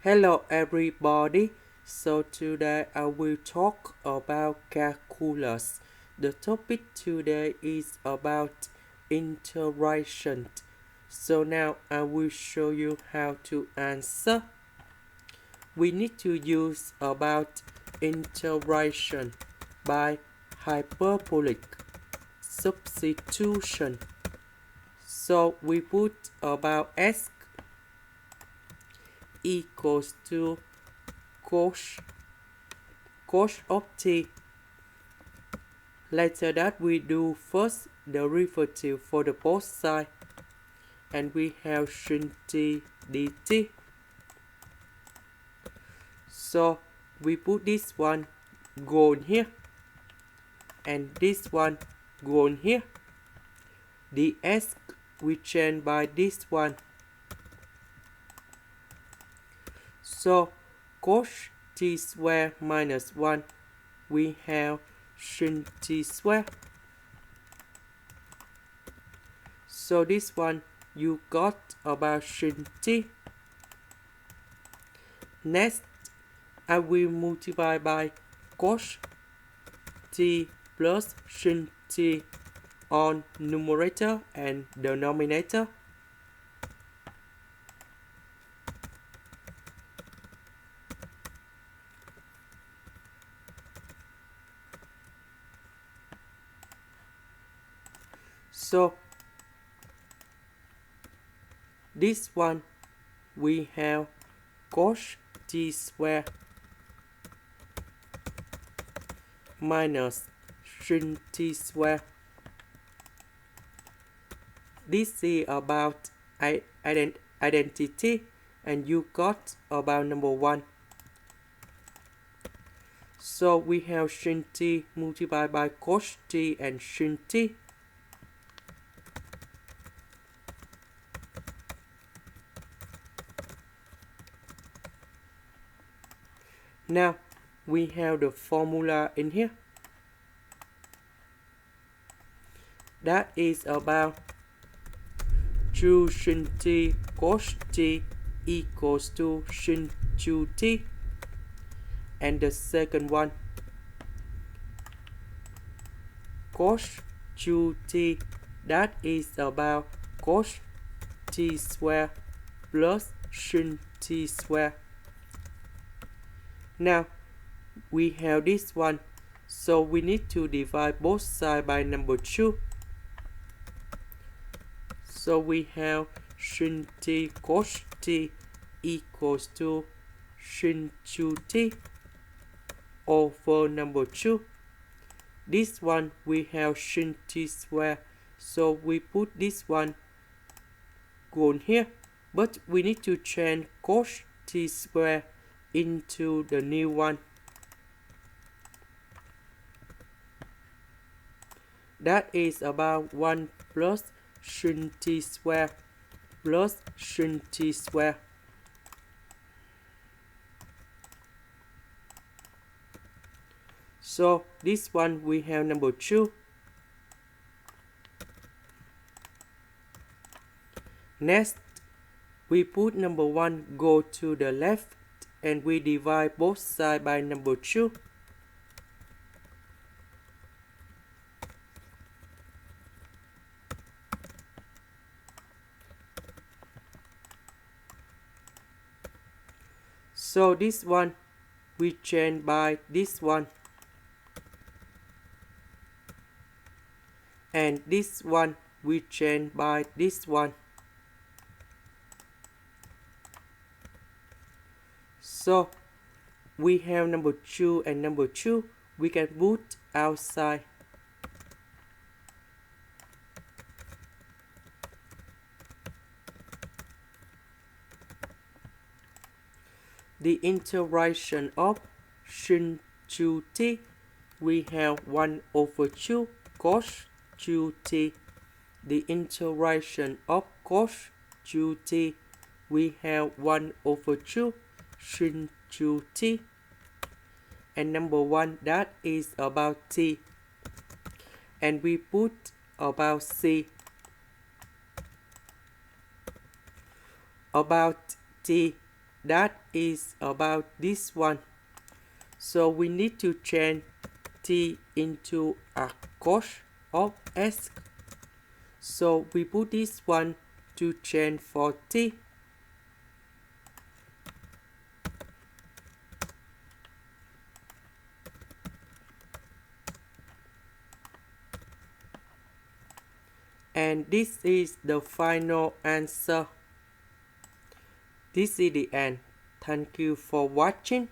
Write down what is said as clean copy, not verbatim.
Hello everybody, so today I will talk about calculus. The topic today is about integration. So now I will show you how to answer. We need to use about integration by hyperbolic substitution. So we put about s equals to cos of t. Later that we do first derivative for the both side, and we have sin t dt. So we put this one go in here, and this one go in here. The s we change by this one. So cos t square minus 1, we have sin t square. So this one you got about sin t. Next, I will multiply by cos t plus sin t on numerator and denominator. So this one we have cos t square minus sin t square. This is about identity, and you got about number 1. So we have sin t multiplied by cos t and sin t. Now we have the formula in here. That is about 2 sin t cos t equals to sin 2t. And the second one, cos 2t, that is about cos t square plus sin t square. Now we have this one, so we need to divide both sides by number 2. So we have sin t cos t equals to sin 2t over number 2. This one we have sin t square, so we put this one go in here, but we need to change cos t square into the new one. That is about 1 plus sin t square plus sin t square. So this one we have number 2. Next, we put number 1 go to the left, and we divide both sides by number 2. So this one we change by this one, and this one we change by this one. So we have number 2 and number 2, we can put outside. The integration of sin 2t, we have 1 over 2 cos 2t. The integration of cos 2t, we have 1 over 2 sin 2t. And number 1, that is about t. And we put about c. About t, that is about this one. So we need to change t into a cos of s. So we put this one to change for t. And this is the final answer. This is the end. Thank you for watching.